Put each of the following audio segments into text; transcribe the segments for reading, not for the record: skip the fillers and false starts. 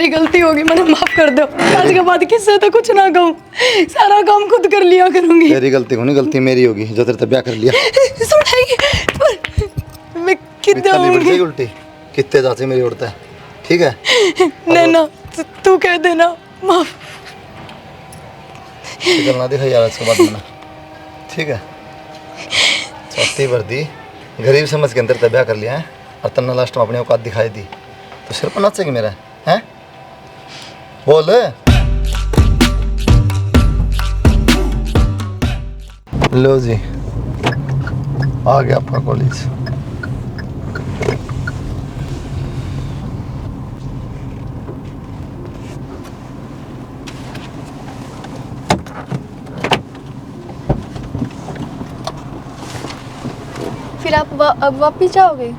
मेरी गलती होगी, मैंने माफ कर दो। आज के बाद किससे तो कुछ ना कहूँ, सारा काम खुद कर लिया करूंगी। तेरी गलती होनी, गलती मेरी होगी जो तेरे से ब्याह कर लिया। मैं कितना नहीं उल्टी कितने जाते मेरी उड़ता है, ठीक है? नैना तू कह देना माफ। निकलना दिखा यार इसके बाद में, ठीक है? छाती भर दी, गरीब समझ के अंदर ते ब्याह कर लिया है और तन्ना लास्ट में अपनी औकात दिखाई दी तो सिर पर नाचेगी मेरा है? बोल। लो जी, आ गया आपका कॉलेज। फिर आप अब वापिस जाओगे?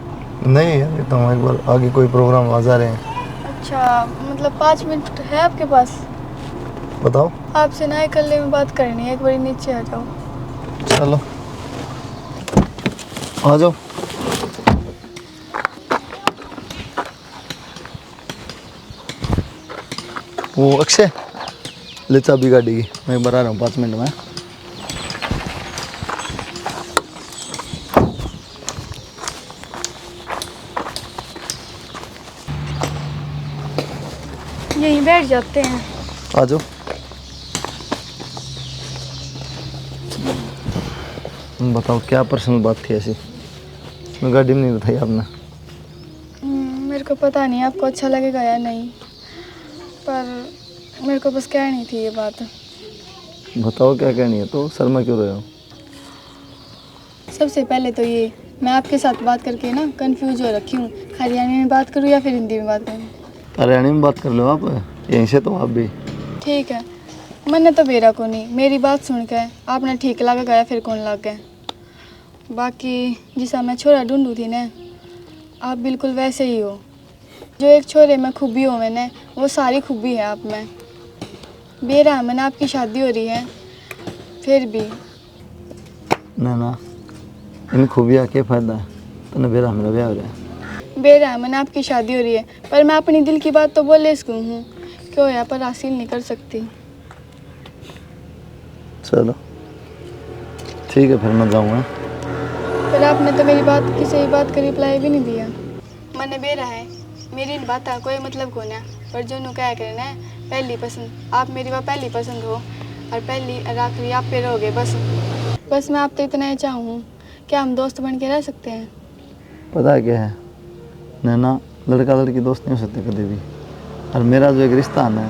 नहीं यार, ये तो हम एक बार आगे कोई प्रोग्राम आ जा रहे हैं। अच्छा, मतलब 5 मिनट है आपके पास? बताओ। आपसे ना इकल्ले में बात करनी है, एक बार नीचे आ जाओ। चलो आ जाओ। वो अक्षय ले चाबी गाड़ी की, मैं एक बार आ रहा हूँ 5 मिनट में। यहीं बैठ जाते हैं। आ जाओ। बताओ क्या पर्सनल बात थी ऐसी, मैं गाड़ी में नहीं बताई आपने? मेरे को पता नहीं आपको अच्छा लगेगा या नहीं, पर मेरे को बस कहनी थी ये बात। बताओ क्या कहनी है, तो शर्मा क्यों रहे हो? सबसे पहले तो ये, मैं आपके साथ बात करके ना कंफ्यूज हो रखी हूँ, हरियाणवी में बात करूँ या फिर हिंदी में बात करूँ? हरियाणवी में बात कर लो आप, यहीं से तो आप भी। ठीक है, मैंने तो बेरा को नहीं, मेरी बात सुन के आपने ठीक लगा गया फिर कौन लग गया। बाकी जिसा मैं छोरा ढूंढू थी ना, आप बिल्कुल वैसे ही हो। जो एक छोरे में खूबी हो मैंने, वो सारी खूबी है आप में। बेरा मैंने आपकी शादी हो रही है फिर भी। ना इन खूबियाँ क्या फ़ायदा है, तो बेरा मेरा ब्याह हो रहा है। बेरा मैंने आपकी शादी हो रही है, पर मैं अपनी दिल की बात तो बोले इसको हूँ, क्यों यहाँ पर हासिल नहीं कर सकती। चलो ठीक है, फिर मैं जाऊँगा। पर आपने तो मेरी बात की सही बात का रिप्लाई भी नहीं दिया। मैंने बेरा है, मेरी इन बात का कोई मतलब कौन है, पर जो नु क्या करना है, पहली पसंद आप मेरी वह पहली पसंद हो और पहली और आखिरी आप पे रहोगे बस मैं आप तो इतना ही चाहूँ, क्या हम दोस्त बन के रह सकते हैं? पता है क्या है नैना, लड़का लड़की दोस्त नहीं हो सकते कभी भी, और मेरा जो एक रिश्ता है ना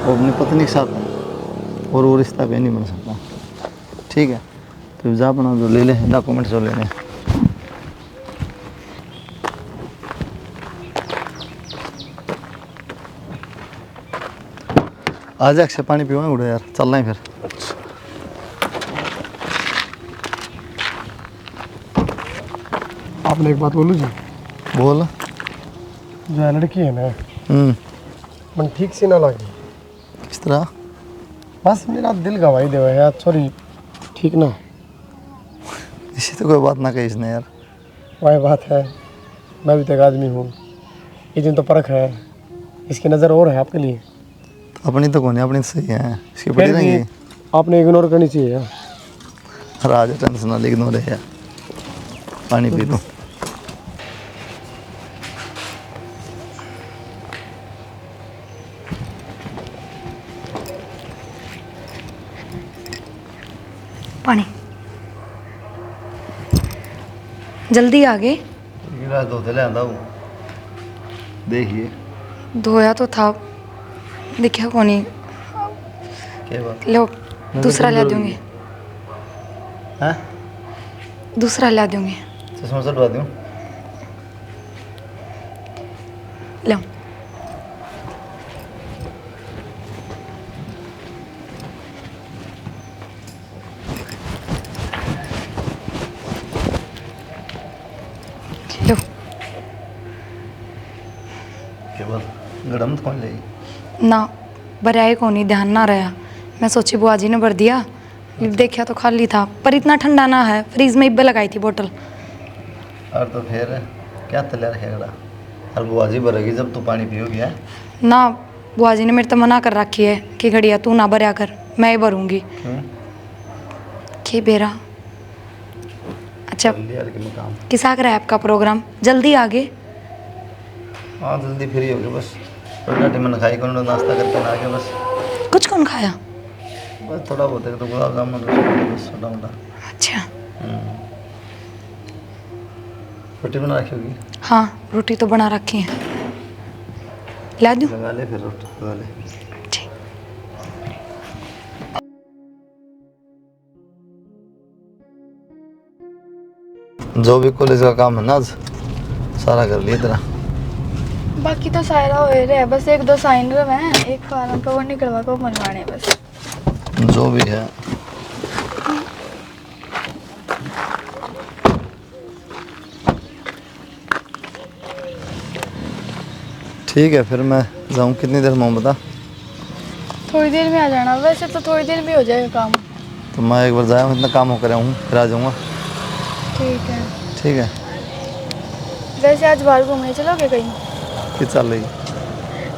वो अपनी पत्नी के साथ है और वो रिश्ता कहीं नहीं बन सकता, ठीक है? तो जा अपना जो ले ले डॉक्यूमेंट जो लेने। आ जा अक्षय, पानी पीवा उड़ो यार, चलना है फिर। आपने एक बात बोलूँ जी? बोल। जो है लड़की है ना, मन ठीक से ना लगी। किस तरह? बस मेरा दिल गवाही देवा यार, सॉरी ठीक ना। इसी तो कोई बात ना कही इसने यार। वही बात है, मैं भी तो एक आदमी हूँ, ये दिन तो परख है, इसकी नज़र और है आपके लिए। तो अपनी तो कौन है, अपनी तो सही है, इसकी फिर पड़ी भी रहेंगी। आपने इग्नोर करनी चाहिए यार। राज टेंशन ना इग्नोर है यार, पानी पी लो। पानी जल्दी आ गए। गिलास धोते ले आंदा हूँ, देखिए। धोया तो था, दिखा कौन ही। क्या बात? लो दूसरा ला दूंगी। हैं? दूसरा ला दूंगी। चश्मा चढ़वा दूँ? लो लो। केवल गरम तो कौन ले? ना भराए को नहीं, ध्यान ना रहा, मैं सोची बुआ जी ने भर दिया, देखा तो खाली था, पर इतना ठंडा ना है, फ्रीज में इब्बे लगाई थी बोतल। और तो फिर क्या तैयार है गड़ा, और बुआ जी भरेगी जब तू पानी पियोगी है? ना बुआ जी ने मेरे तो मना कर रखी है कि घड़िया तू ना भरया कर, मैं ही भरूंगी। क्यों? के बेरा अच्छा यार कि मैं काम। किसा कर है आपका प्रोग्राम? जल्दी आगे। हाँ जल्दी फ्री हो गए बस। रोटी मैंने खाई कौन नाश्ता करके ना आके बस। कुछ कौन खाया? बस थोड़ा बहुत है तो गुलाब जामुन रसगुल्ले बस छोटा मोटा। अच्छा रोटी बना रखी होगी? हाँ रोटी तो बना रखी है, ला दूँ? लगा ले फिर रोटी लगा ले। ठीक। जो भी कॉलेज का काम है ना आज सारा कर लिया तेरा। बाकी तो सारा हो रहा है, बस एक दो साइन रहे हैं, एक फार्म पे वो निकलवा को बनवाने बस। जो भी है ठीक है। फिर मैं जाऊँ कितनी देर में बता? थोड़ी देर में आ जाना, वैसे तो थोड़ी देर में हो जाएगा काम। तो मैं एक बार जाया इतना काम हो कर आऊँ फिर आ जाऊँगा। ठीक है। ठीक है। वैसे आज बाहर घूमने चलोगे कहीं? कि चल रही?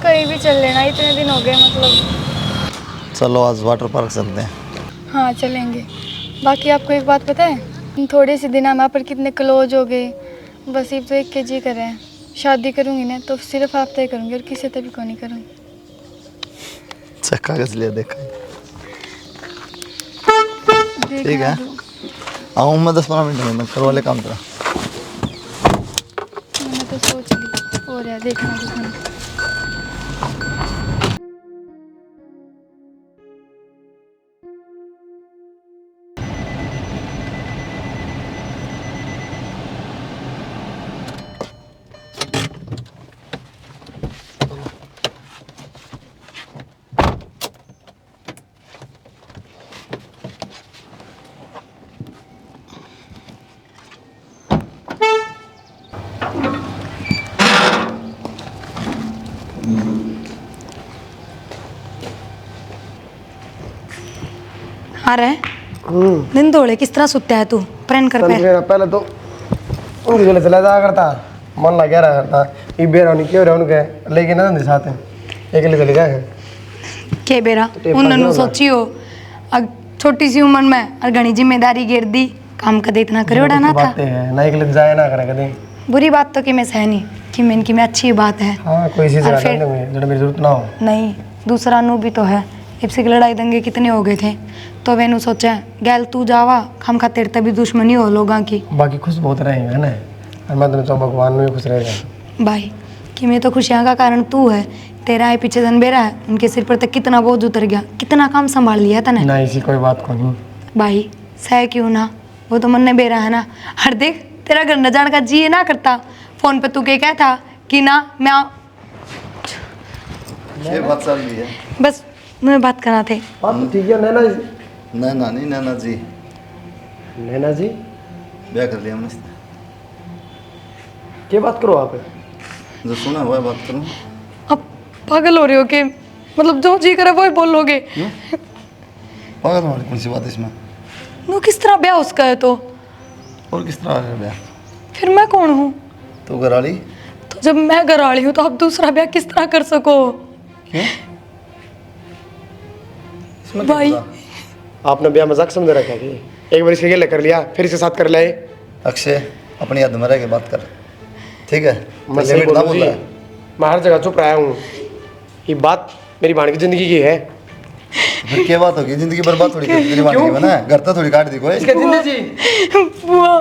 कहीं भी चल लेना, इतने दिन हो गए मतलब। चलो आज वाटर पार्क चलते हैं। हाँ चलेंगे। बाकी आपको एक बात पता है, हम थोड़े से दिन हम आप पर कितने क्लोज हो गए। बस ये तो एक के जी कर रहे हैं। शादी करूँगी ना तो सिर्फ आप तय करूँगी और किसी तभी को नहीं करूँगी। कागज लिया देखा। देख ठीक है आऊँ मैं 10-15 मिनट में, मैं करवा ले काम तेरा। मैंने तो सोच ली हो रहा है, देखना दिखाना। हाँ रे दिन दौड़े किस तरह सुत्ता है तू? प्रेन कर पैर। पहले तो उनके चले चला जाया करता, मन लग गया रहा करता। ये बेरा नहीं क्यों रहा उनके लेके ना धंधे साथ हैं, एक ले चले जाए। के बेरा उन्होंने सोची हो अब छोटी सी उम्र में और घनी जिम्मेदारी गिर दी, काम कदे इतना करे उड़ाना था। बातें हैं ना, एक ले जाए ना करे कदे। बुरी बात तो कि मैं सह नहीं कि मैं इनकी में अच्छी बात है। हाँ कोई चीज़ और रहा फिर- में जो मेरी जरूरत ना हो। नहीं दूसरा नु भी तो है, इबसे की लड़ाई दंगे कितने हो गए थे तो वेनु सोचा गैल तू जावा हम खातिर तभी दुश्मनी हो लोगों की। बाकी खुश बहुत रहे है ना, और मैं तो चाहूँ भगवान में भी खुश रहेगा भाई कि मैं तो खुशियाँ का कारण तू है, तेरा है पीछे जनबेरा है, उनके सिर पर तक कितना बोझ उतर गया, कितना काम संभाल लिया तने। ना, इसी कोई बात को नहीं। भाई सह क्यों ना, वो तो मन ने बेरा है ना। हर देख तेरा घर न जाने का जी ना करता, फोन पे तू के कहता कि ना मैं ये बात चल रही है। बस मैं बात करना थे। बात तो ठीक है नैना। नैना नहीं नैना जी, नैना जी ब्याह कर लिया हमने। क्या बात करो आप? जो सुना हुआ है बात करूँ। अब पागल हो रहे हो कि मतलब जो जी करे वो ही बोलोगे? पागल तुम्हारी कौन सी बात है इसमें? वो किस तरह ब्याह उसका है तो और किस तरह है ब्याह? फिर मैं कौन हूँ? तो घराली। तो जब मैं घर वाली हूँ तो आप दूसरा ब्याह किस तरह कर सको? क्यों? इसमें क्या भाई। बुरा? आपने ब्याह मजाक समझ रखा है कि एक बार इसके अकेले कर लिया फिर इसके साथ कर लाए। अक्षय अपनी याद में रह के बात कर, ठीक है? मैं सही लिमिट ना बोलूं जी, बोल रहा है। मैं हर जगह चुप रहा हूँ। ये बात मेरी भाण की जिंदगी की है। फिर क्या बात होगी? जिंदगी बर्बाद थोड़ी कर तेरी बात की बना है, घर तो थोड़ी काट दी कोई। इसके जिंदगी जी बुआ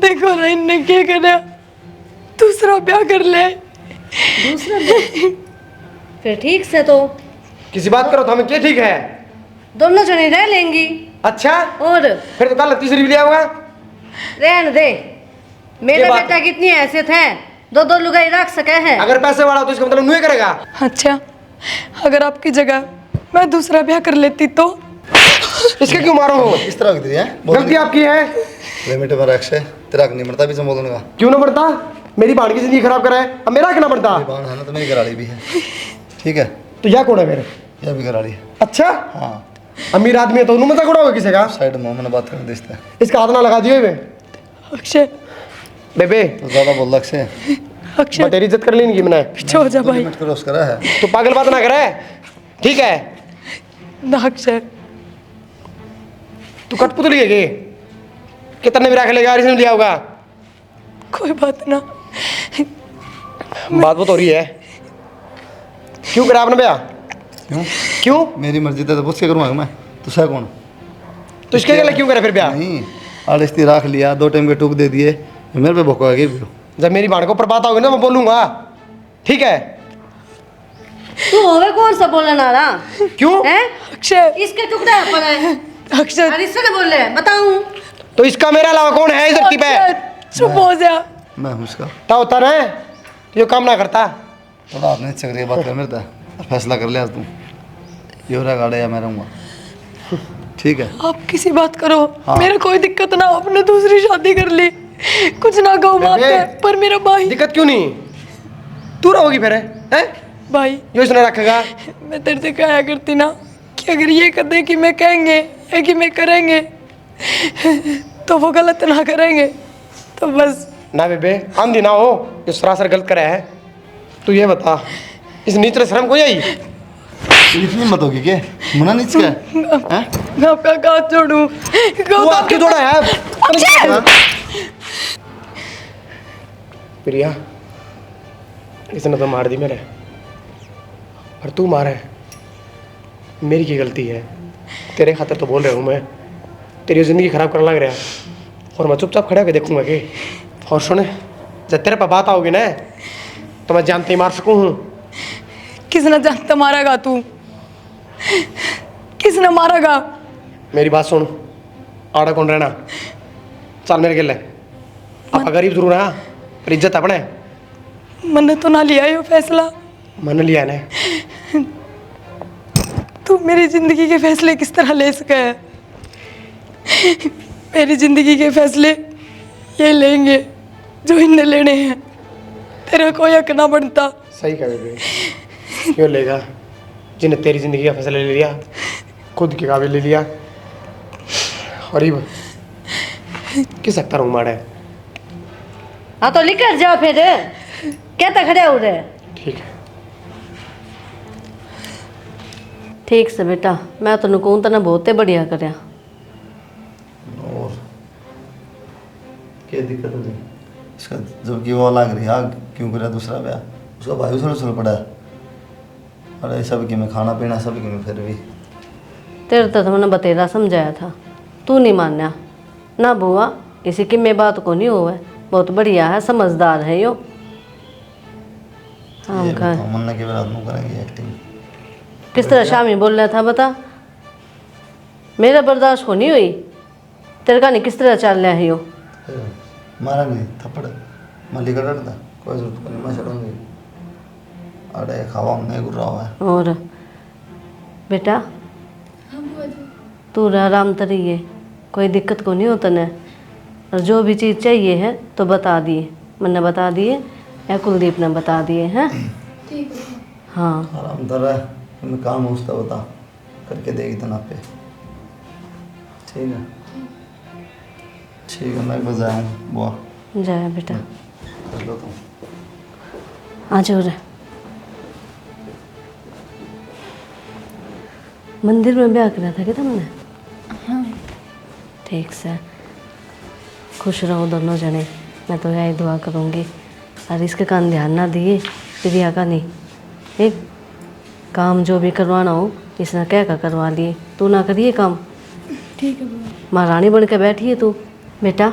देखो ना इनने क्या करा, दूसरा ब्याह कर ले। फिर ठीक से तो किसी बात करो तो हमें क्या ठीक है? दोनों जने रह लेंगी। अच्छा और फिर तो कल तीसरी भी लिया होगा। रहने दे, मेरे ये बात- बेटा की इतनी हैसियत है, दो दो लुगाई रख सके है। अगर पैसे वाला हो तो इसका मतलब नहीं करेगा। अच्छा अगर आपकी जगह मैं दूसरा ब्याह कर लेती तो? इसके क्यों मारो हो? इस तरह की तेरी है गलती आपकी है। लिमिट पर अक्षय तेरा नहीं मरता भी बोलने का। क्यों ना बढ़ता? मेरी भाण की जिंदगी खराब करा है, अब मेरा क्यों ना बढ़ता? बाण है ना तो मेरी घराली भी है, ठीक है? तो यह कौन है मेरे? यह भी घराली है। अच्छा हाँ अमीर आदमी है तो उन्होंने मजाक उड़ाओगे किसी का? साइड में मैंने बात कर दी इसका हाथ ना लगा दिए वे। अक्षय बेबे तो ज़्यादा बोल अक्षय। अक्षय बटेरी इज्जत कर ली इनकी मैंने। पीछे हो जा भाई। लिमिट क्रॉस करा है। तू पागल बात ना करे, ठीक है? ना अक्षय, तू कठपुतली है कि कितने भी रख लेगा इसने लिया होगा। कोई बात ना। बात बहुत हो रही है। क्यों करा आपने ब्याह? क्यों? क्यों? मेरी मर्जी तो पूछ के करूँगा मैं, तू सह कौन? तो इसके लिए क्यों करा फिर ब्याह? नहीं, आड़स्ती राख लिया, 2 टाइम के टूक दे दिए, मेरे पे भोका गई। जब मेरी बाण को ऊपर बात होगी ना मैं बोलूंगा, ठीक है? तू होवे कौन सा बोलने आ रहा क्यों? है? अक्षय, इसके टुकड़े पर है अक्षय, और इससे बोल रहे बताऊं? तो इसका मेरा अलावा कौन है इस धरती पे? चुप हो जा। मैं हूँ इसका। क्या होता ना ये काम ना करता। थोड़ा आपने चक्रिया बात कर मेरे था, फैसला कर लिया तू, ये रहा गाड़े या मैं रहूँगा, ठीक है? आप किसी बात करो, हाँ। मेरा कोई दिक्कत ना, आपने दूसरी शादी कर ली, कुछ ना कहो बात बेबे। है, पर मेरा भाई। दिक्कत क्यों नहीं? तू रहोगी फिर है? भाई जो इसने रखेगा। मैं तेरे से कहा करती ना कि अगर ये कर दे कि मैं कहेंगे या कि मैं करेंगे तो वो गलत ना करेंगे, तो बस। ना बेबे आंधी ना हो, जो सरासर गलत करे है। तू ये बता, इस नीच शर्म को आई? इतनी मत होगी क्या? मना नीच क्या है? मैं आपका हाथ जोड़ू। तू आपकी जोड़ा है प्रिया, इसने तो मार दी मेरे, और तू मारे, मेरी की गलती है। तेरे खातिर तो बोल रहा हूँ मैं, तेरी ज़िंदगी खराब करने लग रहा है, और मैं चुपचाप खड़ा होकर देखूंगा कि। और सुने, जब तेरे पर बात आओगी ना तो मैं जानते ही मार सकूँ हूँ। किसने जानता मारेगा तू? किसने मारेगा? मेरी बात सुन, आड़ा कौन रहना, चल मेरे गिले। आप गरीब जरूर है पर इज्जत अपने। मैंने तो ना लिया ये फैसला। मन लिया ने। तू मेरी जिंदगी के फैसले किस तरह ले सका है? मेरी जिंदगी के फैसले ये लेंगे जो इनने लेने हैं, तेरा कोई हक ना बनता। सही कह बेबे, क्यों लेगा जिन्हें तेरी जिंदगी का फैसला ले लिया, खुद के काबिल ले लिया। और ये किस सकता हूँ माड़ा है। हाँ तो निकल जाओ फिर, कहता खड़े हो रहे। ठीक है, ठीक से बेटा, मैं तो कहूँ तो ना बहुते बढ़िया करया। और क्या दिक्कत है इसका? जबकि वो लाग रही आग, क्यों करा दूसरा ब्याह? उसका भाई उछल उछल पड़ा है, अरे सब कि मैं खाना पीना सब कि मैं फिर भी। तेरे तो मैंने बतेरा समझाया था, तू नहीं मान्या ना बुआ। किसी की मैं बात को नहीं हुआ, बहुत बढ़िया है, समझदार है यो। हाँ ये का बताओ, मन्ना के रात में करेंगे एक्टिंग? किस तरह शामी बोल रहा था बता? मेरा बर्दाश्त को नहीं हुई, तेरे का नहीं किस तरह चल रहा है यो। मारा नहीं थप्पड़, मल्ली का डरता कोई जरूरत नहीं, मैं चढ़ूंगी। अरे खावा हमने गुर्रा हुआ है। और बेटा तू आराम तरिए, कोई दिक्कत को नहीं होता न। और जो भी चीज़ चाहिए है तो बता दिए, मैंने बता दिए या कुलदीप ने बता दिए हैं। हाँ आराम कर रहा है, मैं काम हो उसका बता करके देगी तना पे, ठीक है? ठीक है, मैं बस आया हूँ बुआ, जाए बेटा, कर लो तुम। आ जाओ रे। मंदिर में ब्याह करा था क्या तुमने? हाँ। ठीक से, खुश रहो दोनों जने, मैं तो यही दुआ करूँगी। और इसके कान ध्यान ना दिए प्रिया का नहीं, एक काम जो भी करवाना हो इसने कह कर करवा लिए, तू ना करिए काम। ठीक है बुआ। महारानी बन के बैठी है तू। बेटा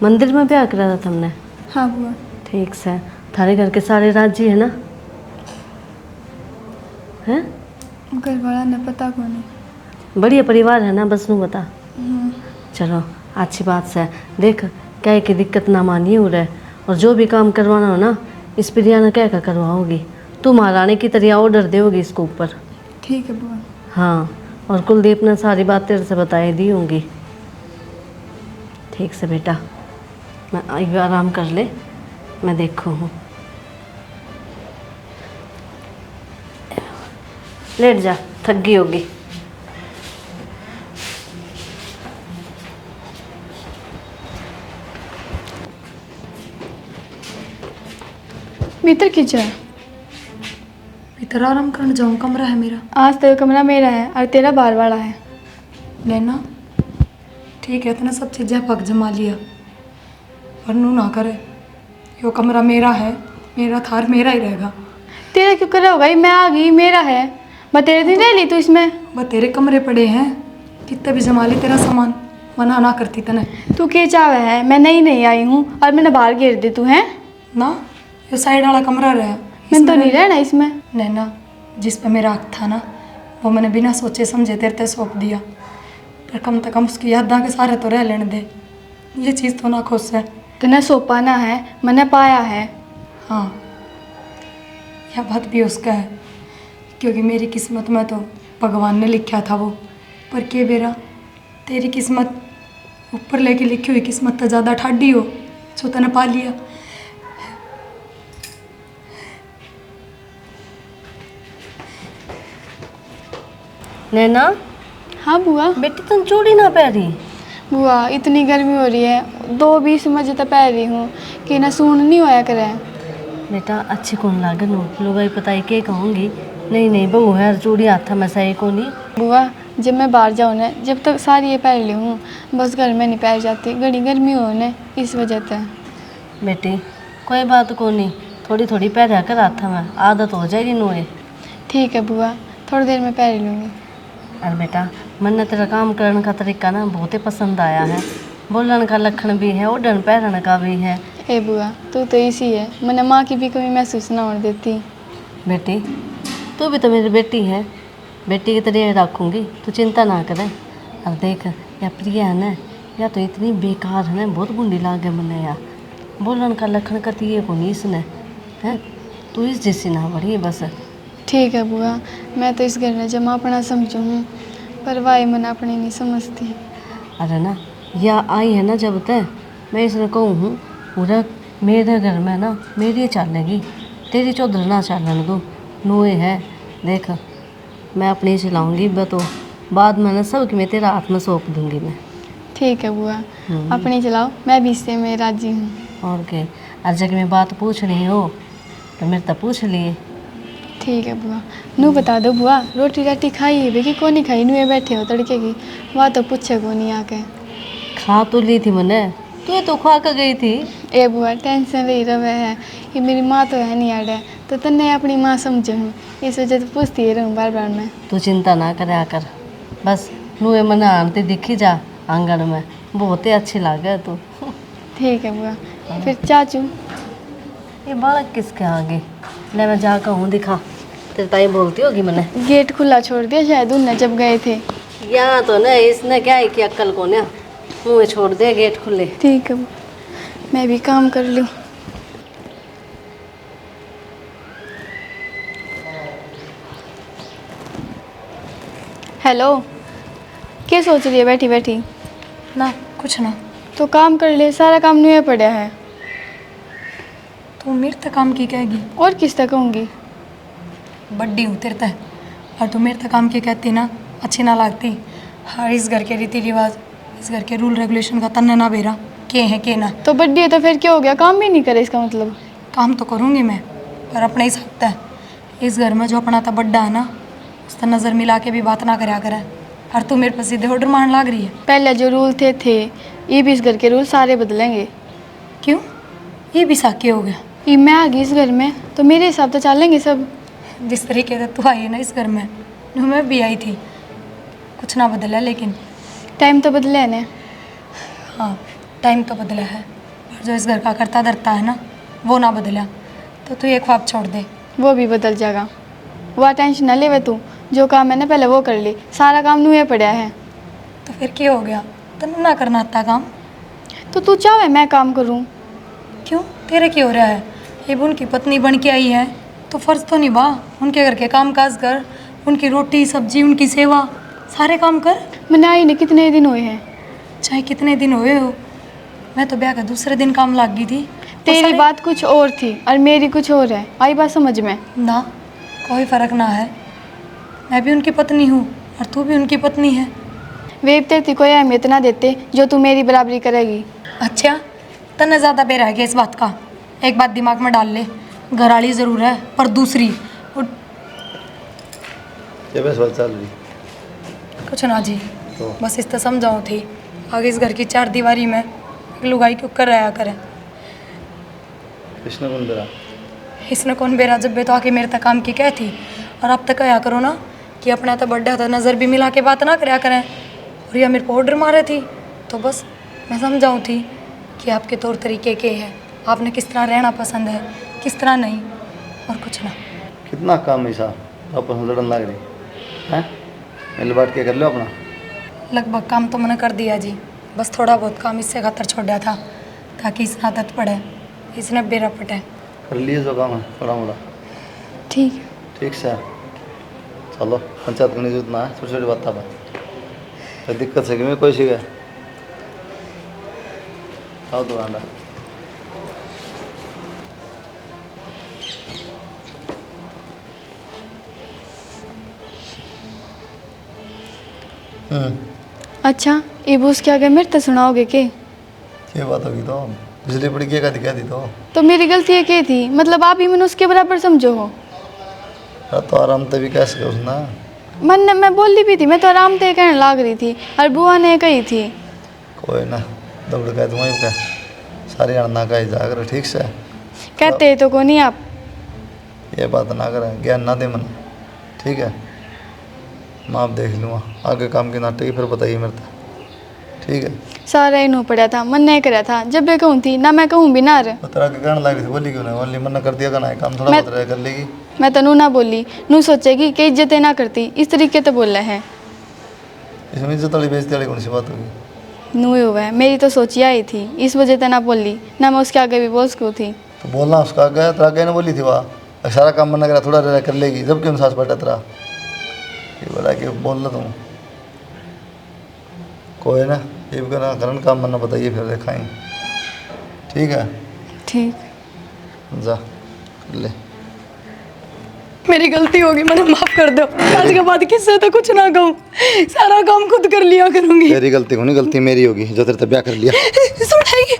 मंदिर में ब्याह करा था तुमने? हाँ बुआ। ठीक से, थारे घर के सारे राजी है ना? हैं? घर वाला ने पता को नहीं। बढ़िया परिवार है ना, बस नू बता। हाँ। चलो अच्छी बात से, देख कह की दिक्कत ना मानिए हो रहे, और जो भी काम करवाना हो ना इस प्रिया ने कह कर करवाओगी। तू महारानी की तरह ऑर्डर देगी इसको ऊपर। ठीक है बुआ। हाँ, और कुलदीप ने सारी बात तेरे से बताई दी होंगी। ठीक से बेटा, मैं आराम कर ले, मैं देखूँ हूँ। लेट जा, थक गई होगी। भीतर खींचा है। भीतर आराम करने जाऊँ, कमरा है मेरा। आज तो कमरा मेरा है और तेरा बाहर वाला है। लेना ठीक है, इतना सब चीज़ें पक जमा लिया, पर नू ना करे। यो कमरा मेरा है, मेरा थार मेरा ही रहेगा। तेरा क्यों कर रहा होगा? ये मैं आ गई, मेरा है। मैं तेरे दिन रह ली तू इसमें। बस तेरे कमरे पड़े हैं, कितने भी जमा ले तेरा सामान, मना ना करती तने। तू के चावे है? मैं नहीं आई हूँ और मैंने बाहर घेर दी तू है। ना ये साइड वाला कमरा रहा, मैंने तो नहीं रहना इसमें। नैना, जिस पे मेरा हक था ना, वो मैंने बिना सोचे समझे तेरे ते सौंप दिया। पर कम से कम उसकी यादां के सारे तो रह लेने दे। ये चीज़ तो ना खुश है। तूने सौंपा ना है, मैंने पाया है। हाँ, यह बात भी उसका है, क्योंकि मेरी किस्मत में तो भगवान ने लिखा था वो। पर के बेरा तेरी किस्मत ऊपर लेके लिखी हुई किस्मत तो ज़्यादा ठाडी हो, जो तने पा लिया। नैना, हाँ बुआ। बेटी तुम चूड़ी ना पहरी? बुआ इतनी गर्मी हो रही है, 2:20 बजे तक पह रही हूँ कि ना सून नहीं होया करे। बेटा अच्छी कौन लागे नो, लोग पता ही के कहूँगी। नहीं बहू है, चूड़ी हाथ में सही को नहीं। बुआ जब मैं बाहर जाऊँ ना, जब तक सारी ये पहन ली हूँ, बस घर में नहीं पहन जाती, घड़ी गर्मी हो ना, इस वजह से। बेटी कोई बात को नहीं, थोड़ी थोड़ी पहरा कर हाथ में, आदत हो जाएगी नोए। ठीक है बुआ, थोड़ी देर में पहन लूँगी। अरे बेटा, मन तेरा काम करने का तरीका ना बहुत ही पसंद आया है। बोलने का लक्षण भी है, ओढ़न पहनने का भी है। ए बुआ तू तो इसी है, मैंने माँ की भी कमी महसूस ना होने देती। बेटी तू भी तो मेरी बेटी है, बेटी की तरह रखूँगी, तू चिंता ना करे। अब देख या प्रिया है ना, या तो इतनी बेकार है ना, बहुत गुंडी लागे मने यार। बोलन का लखन करती है को नहीं इसने है, तू इस जैसी ना बढ़ी बस। ठीक है बुआ, मैं तो इस घर में जमा अपना समझू हूँ, पर वाई मन अपनी नहीं समझती। अरे ना या आई है ना जब तक, मैं इसने कहूँ हूँ पूरा मेरे घर में ना मेरी चलेगी, तेरी चौधर ना चलन दो। नोए है देख, मैं अपनी चलाऊँगी, तो बाद में ना सब कि मैं तेरा हाथ में सौंप दूँगी मैं। ठीक है बुआ, अपनी चलाओ, मैं भी इससे में राजी हूँ। और क्या, हर जगह में बात पूछ रही हो तो मेरे तो पूछ लिए। ठीक है बुआ। नू बता दो बुआ, रोटी राटी खाई है बेकी को नहीं खाई? नू बैठे हो तड़के की, वहाँ तो पूछे को नहीं आके। खा तो ली थी मैंने, तू तो खा कर गई थी। ए बुआ टेंशन रही रवे है कि मेरी माँ तो है नहीं आड़े, तो तन्ने अपनी माँ समझे हूँ, इस वजह से पूछती रहूँ बार बार मैं। तू चिंता ना करे कर, बस नूए मन आनती दिखी जा आंगन में, बहुत ही अच्छी लागे तू। ठीक है बुआ। फिर चाचू ये बालक किसके आगे, ले मैं जाकर हूँ दिखा, तेरे ताई बोलती होगी मैंने। गेट खुला छोड़ दिया शायद उनने जब गए थे। यहाँ तो ना इसने क्या है कि अक्ल को ना मुँह छोड़ दे गेट खुले। ठीक है बुआ, मैं भी काम कर लूँ। हेलो, क्या सोच रही है बैठी बैठी? ना कुछ ना, तो काम कर ले, सारा काम नुए पड़ा है। तू मेरे तक काम की कहेगी? और किस तक कहूँगी? बड्डी हूँ तेरे तक, और तू मेरे तक काम की कहती ना, अच्छी ना लगती। हर इस घर के रीति रिवाज, इस घर के रूल रेगुलेशन का तन्ने ना बेरा के है के ना। तो बड्डी है तो फिर क्या हो गया, काम भी नहीं करे इसका मतलब? काम तो करूँगी मैं, पर अपने ही सकता है। इस घर में जो अपना था बड्डा है ना, उसका नज़र मिला के भी बात ना करया करे। और तू मेरे पर सीधे ऑर्डर मारने लग रही है। पहले जो रूल थे ये भी इस घर के रूल सारे बदलेंगे। क्यों? ये भी साके हो गया? ये मैं आ गई इस घर में तो मेरे हिसाब से चलेंगे सब। जिस तरीके से तू आई है ना इस घर में, मैं भी आई थी, कुछ ना बदला, लेकिन टाइम तो बदले है ना। हाँ टाइम तो बदला है, पर जो इस घर का करता धरता है ना, वो ना बदला। तो तू ये ख्वाब छोड़ दे। वो भी बदल जाएगा, वह टेंशन न ले। वे तू जो काम मैंने पहले वो कर ली, सारा काम नुए पड़ा है। तो फिर क्या हो गया? तन्नू ना करना आता काम? तो तू चाहे मैं काम करूँ? क्यों, तेरे क्या हो रहा है? ये उनकी पत्नी बन के आई है तो फ़र्ज़ तो निभा, उनके घर के काम काज कर, उनकी रोटी सब्जी, उनकी सेवा, सारे काम कर। मैंने आई नहीं, कितने दिन हुए हैं? चाहे कितने दिन हुए हो, मैं तो ब्याह का दूसरे दिन काम लग गई थी। तेरी बात कुछ और थी और मेरी कुछ और है, आई बात समझ में? ना कोई फ़र्क ना है, मैं भी उनकी पत्नी हूँ और तू भी उनकी पत्नी है। वे तेरी कोई अहमियत ना देते जो तू मेरी बराबरी करेगी। अच्छा, तन्ने ज़्यादा बेरा है क्या इस बात का? एक बात दिमाग में डाल ले, घराली ज़रूर है पर दूसरी। और ये बस बात चल रही कुछ ना जी, तो बस इस तो समझाऊँ थी आगे इस घर की चार दीवारी में एक लुगाई क्यों कर रहा करे। कृष्ण कौन बेरा इसने कौन बेरा जब बे तो आके मेरे तक काम की क्या थी। और अब तक कहा करो ना कि अपना तो बर्थडे था, नज़र भी मिला के बात ना कराया करें। और यह मेरे को ऑर्डर मारे थी तो बस मैं समझाऊँ थी कि आपके तौर तरीके के हैं, आपने किस तरह रहना पसंद है किस तरह नहीं, और कुछ ना। कितना काम है साहब, आपस में लड़न लग रही हैं। मिल बांट के कर लो अपना। लगभग काम तो मैंने कर दिया जी, बस थोड़ा बहुत काम इससे खातर छोड़ा था ताकि इस आदत पड़े, इसने बेरा पटे। कर लिए जो काम है थोड़ा मोड़ा। ठीक है। ठीक से चलो, पंचायत करने की जरूरत ना है, छोटी छोटी बात था कोई दिक्कत है कि मैं कोई सीखा आओ तो आंडा। अच्छा ये बोस क्या गए मेरे तो सुनाओगे के? ये बात होगी तो बिजली पड़ी क्या दिखा दी तो मेरी गलती है क्या थी? मतलब आप ही मैंने उसके बराबर समझो हो। तो आराम से भी कैसे उसना मन ने मैं बोली भी थी, मैं तो आराम से कहने लाग रही थी और बुआ ने कही थी। कोई ना दौड़ गए तुम्हें क्या सारी अड़ना का ही जाकर ठीक से कहते तो को नहीं आप। ये बात ना करें, ज्ञान ना दे मन। ठीक है मैं आप देख लूँगा आगे काम की नाटक फिर बताइए मेरे को। ठीक है सारा ही नू पड़ा था, मन नहीं कराया था। जब मैं कहूँ थी ना, मैं कहूँ भी ना रे। तो तेरा के कहने लग रही थी बोली क्यों नहीं, बोली मना कर दिया करना है काम थोड़ा बहुत रह कर लेगी। मैं तो नू ना बोली, नू सोचेगी कि इज्जतें ना करती, इस तरीके तो बोल रहे हैं। इसमें इज्जत वाली बेइज्जती वाली कौन सी बात होगी। नू ही हुआ है, मेरी तो सोची आई थी, इस वजह से ना बोली ना, मैं उसके आगे भी बोल सकूँ थी। तो बोलना उसका आगे, तेरा आगे ने बोली थी वहाँ सारा काम मना करा थोड़ा रह कर लेगी, जब क्यों सास पटा तेरा ये बोला कि बोल लो तुम। कोई ना ये भी करना करन काम मना बताइए फिर दिखाएंगे। ठीक है ठीक। जा ले मेरी गलती होगी, मैंने माफ कर दो। आज के बाद किससे तो कुछ ना कहूँ, सारा काम खुद कर लिया करूंगी। तेरी गलती को नहीं, गलती मेरी होगी जो तेरे तक ब्याह कर लिया। सुनाएगी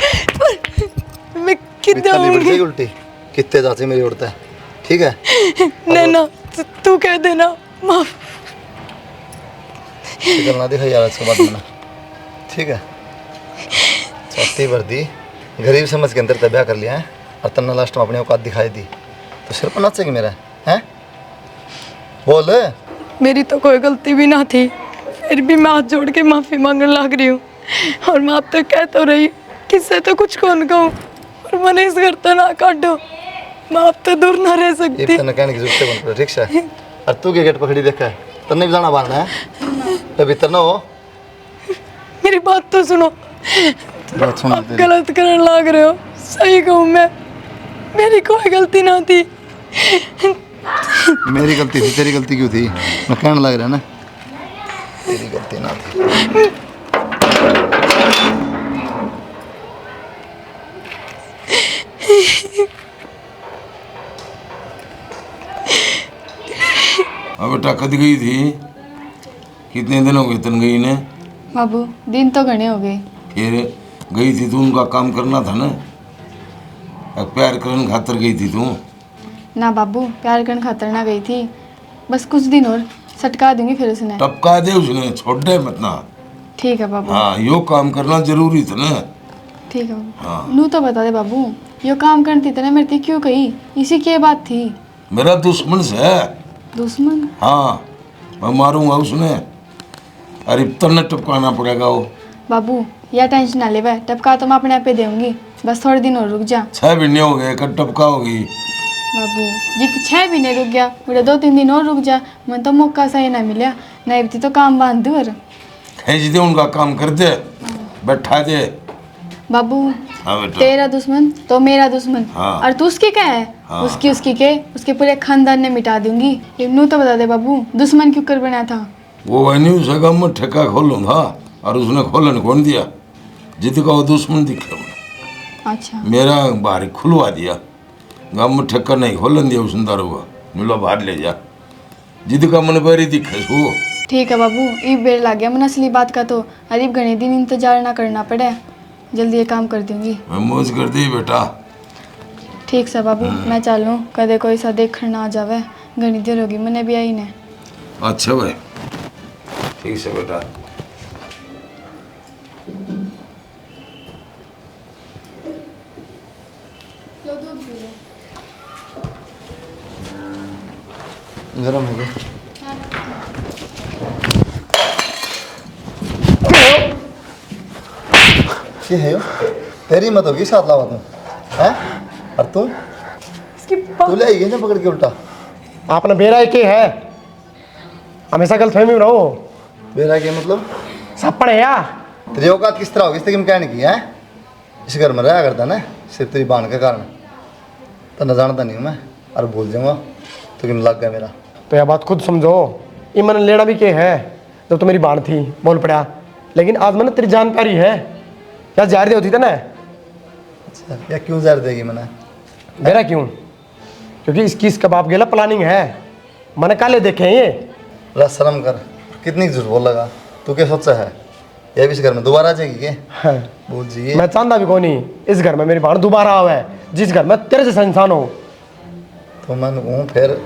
मैं कितना इतना भी बढ़ जाएगी उल्टी कितने जाते मेरी उड़ता है। ठीक है नैना तू कह देना माफ। शिकल ना दिखा यार इसके बाद मैंने। ठीक है छाती भर दी, गरीब समझ के अंदर तक ब्याह कर लिया है और तन्ना लास्ट में अपनी औकात दिखाई दी तो सिर पर नाचेगी मेरा हैं। बोल मेरी तो कोई गलती भी ना थी, फिर भी मैं हाथ जोड़ के माफी मांगने लग रही हूँ। और मैं अब तक कह तो रही किससे तो कुछ कौन कहूँ, और मैंने इस घर तो ना काटो, मैं अब तो दूर ना रह ये सकती। तन्ने कहने की जरूरत बन पड़े। ठीक से और तू के गेट पकड़ी देखा है तन्ने भी जाना बांधना है तो भीतर ना हो। मेरी बात तो सुनो, बात सुन आप गलत करने लग रहे हो। सही कहूँ मैं, मेरी कोई गलती ना थी। मेरी गलती थी, तेरी गलती क्यों थी? मैं कहने लग रहा ना तेरी गलती ना थी। अब बेटा कद गई थी, कितने दिन हो गए तन गई ने? बाबू दिन तो घने हो गए। फिर गई थी तू उनका काम करना था ना, अब प्यार करने खातर गई थी तू। ना बाबू प्यार करने खातर ना गई थी, बस कुछ दिन और सटका दूंगी फिर उसने। टपका दे उसने, छोड़ दे मत ना। ठीक है बाबू। हाँ यो काम करना जरूरी था ना। ठीक है बाबू। हाँ नू तो बता दे बाबू, यो काम करती तरह मेरे से क्यों कही? इसी की बात थी। मेरा दुश्मन से है। दुश्मन? हाँ मैं मारूंगा उसने, अरे तन्ने टपकाना पड़ेगा वो। बाबू या टेंशन ना ले, वह टपका तो मैं अपने आप पे दूंगी, बस थोड़े दिन और रुक जा। 6 महीने हो गए कब टपका होगी। बाबू जित 6 महीने रुक गया, पूरे 2-3 दिन और रुक जा, मैं तो मौका सही ना मिला, नहीं भी तो काम बांध दूँ। और खींच दे उनका काम कर दे, बैठा दे। बाबू हाँ बेटा। तेरा दुश्मन तो मेरा दुश्मन। हाँ। और तू उसकी क्या है? हाँ। उसकी के उसके पूरे खानदान ने मिटा दूंगी। नू तो बता दे बाबू, दुश्मन क्यों कर बना था? वो वही उसे गाँव में ठेका खोलूँ था और उसने खोलन कौन दिया, जित का वो दुश्मन दिखे उन्हें। अच्छा मेरा बाहर खुलवा दिया, गाँव में ठेका नहीं खोलन दिया उसने दारू का, मिलो बाहर ले जा, जित का मन बारी दिखे सो। ठीक है बाबू, एक बेर लग गया मन असली बात का तो अरीब घने दिन इंतजार ना करना पड़े, जल्दी ये काम कर दूंगी। मैं मौज कर दी बेटा। ठीक से बाबू मैं चलूँ कदे कोई सा देखण ना आ जावे घनी देर होगी मैंने भी आई ने अच्छा भाई ठीक से बेटा गरम है क्या? ये है यो तेरी मत होगी साथ लावा तुम हैं और तुम तू ले आई ना पकड़ के उल्टा आपने बेरा के है हमेशा गलतफहमी में रहो बेरा के मतलब सपड़ है या तेरी औकात किस तरह होगी इससे कहने की है इस घर में रहा करता ना सिर्फ तेरी बाण के कारण तो न जानता नहीं हूँ मैं और भूल जाऊँगा तो किन लग गया मेरा तो यह बात खुद समझो ये मैंने लेना भी के है जब तो मेरी बाण थी बोल पड़ा लेकिन आज मैंने तेरी जान प्यारी है या जार दे होती था ना अच्छा या क्यों जार देगी मैंने मेरा क्यों क्योंकि इसकी इसका बाप गेला प्लानिंग है मैंने काले देखे हैं ये रस शर्म कर कितनी झूठ बोल लगा तू क्या सोचा है ये भी इस घर में दोबारा आ जाएगी क्या हाँ। बोल जी मैं चाहता भी कौन नहीं इस घर में मेरी बाण दोबारा आवा है जिस घर में तेरे जैसा इंसान हो तो मैं कहूँ फिर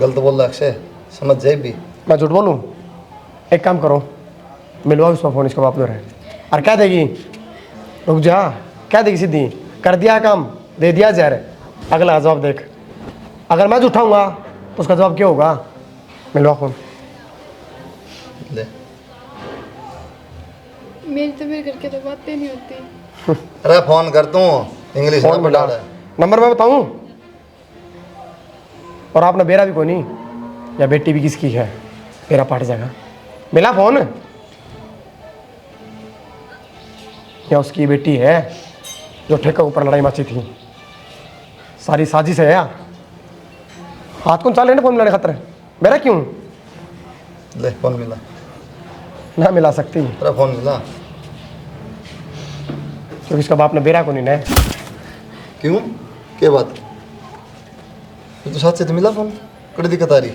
गलत बोल रहा अक्षय समझ जाए भी मैं झूठ बोलूँ एक काम करो मिलवाओ उसका फ़ोन इसका बाप दो रहे और क्या देगी रुक जा क्या देगी सीधी कर दिया काम दे दिया जहर अगला जवाब देख अगर मैं उठाऊंगा तो उसका जवाब क्या होगा मिलवा फ़ोन ले मेरी तो मेरे घर के तो बातें नहीं होती अरे फोन कर तू इंग्लिश फ़ोन में मिला बता रहा नंबर मैं बताऊँ और आपने बेरा भी कोई नहीं या बेटी भी किसकी है मेरा पाट जाएगा मिला फ़ोन या उसकी बेटी है जो ठेका ऊपर लड़ाई मची थी सारी साजिश है या हाथ कौन चाले ना फोन मिलाने खतर मेरा क्यों ले फोन मिला ना मिला सकती अरे फोन मिला क्योंकि इसका बाप ने बेरा को नहीं ना क्यों क्या बात तो साथ से तो मिला फोन कड़ी दिक्कत आ रही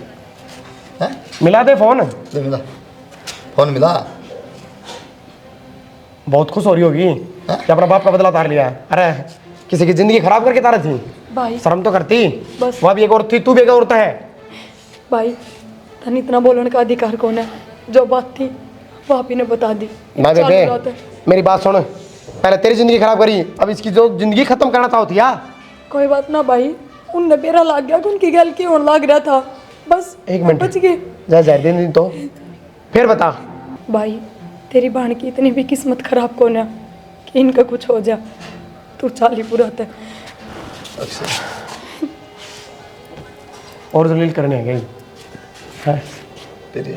है मिला दे फोन ले मिला फोन मिला बहुत खुश हो रही होगी कि अपना बाप का बदला उतार लिया अरे किसी की जिंदगी खराब करके तारा थी भाई शर्म तो करती बस। वह भी एक औरत थी तू भी एक औरत है भाई तन इतना बोलने का अधिकार कौन है जो बात थी वो आप ही ने बता दी ना चालू बेबे बात है। मेरी बात सुन पहले तेरी जिंदगी खराब करी अब इसकी जो जिंदगी खत्म करना चाहती है कोई बात ना भाई उनने बेरा लाग गया कि उनकी गल की होने लग रहा था बस एक मिनट बच गए जा जहर देने दी तो फिर बता भाई तेरी बहन की इतनी भी किस्मत खराब कौन है कि इनका कुछ हो जा तू चाली पूरा था अक्षय और जलील करने गई है तेरी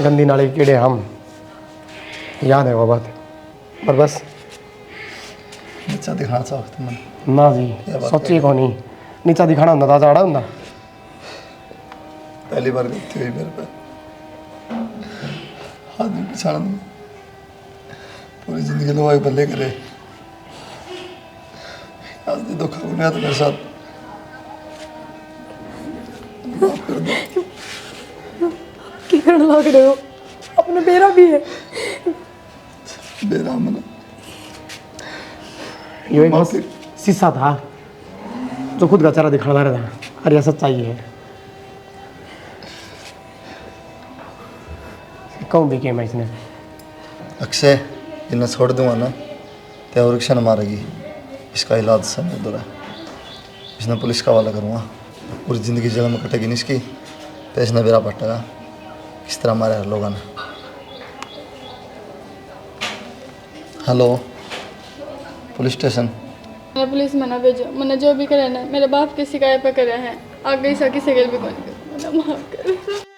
गंदी नाले के कीड़े हम याद है वो बात पर बस बच्चा दिखाना चाहते मैंने ना जी क्या बात सोची को नहीं नीचा दिखाना होंगे ताजा आड़ा होंगे पहली बार गलती हुई मेरे पे हाथ भी पिछाड़ दूँ पूरी जिंदगी लोग बल्ले करे आज भी धोखा हो गया तो मेरे साथ माफ कर दो क्या लग रहे हो अपने बेरा भी है बेरा मना ये एक बस शीशा था जो खुद का चेहरा दिखाना रहा था और यह सच्चाई है कहूँ भी क्या मैं इसने अक्षय इन्हें छोड़ दूंगा ना तो और रिक्शा न मारेगी इसका इलाज समय दूर है इसने पुलिस का हवाला करूँगा पूरी ज़िंदगी जेल में कटेगी नहीं इसकी तो इसने बेरा पटेगा किस तरह मारे हर लोगों ने हेलो पुलिस स्टेशन मैंने पुलिस में ना भेजो मैंने जो भी करे ना मेरे बाप की शिकायत पे करे हैं आगे से किसी के भी कोई नहीं माफ कर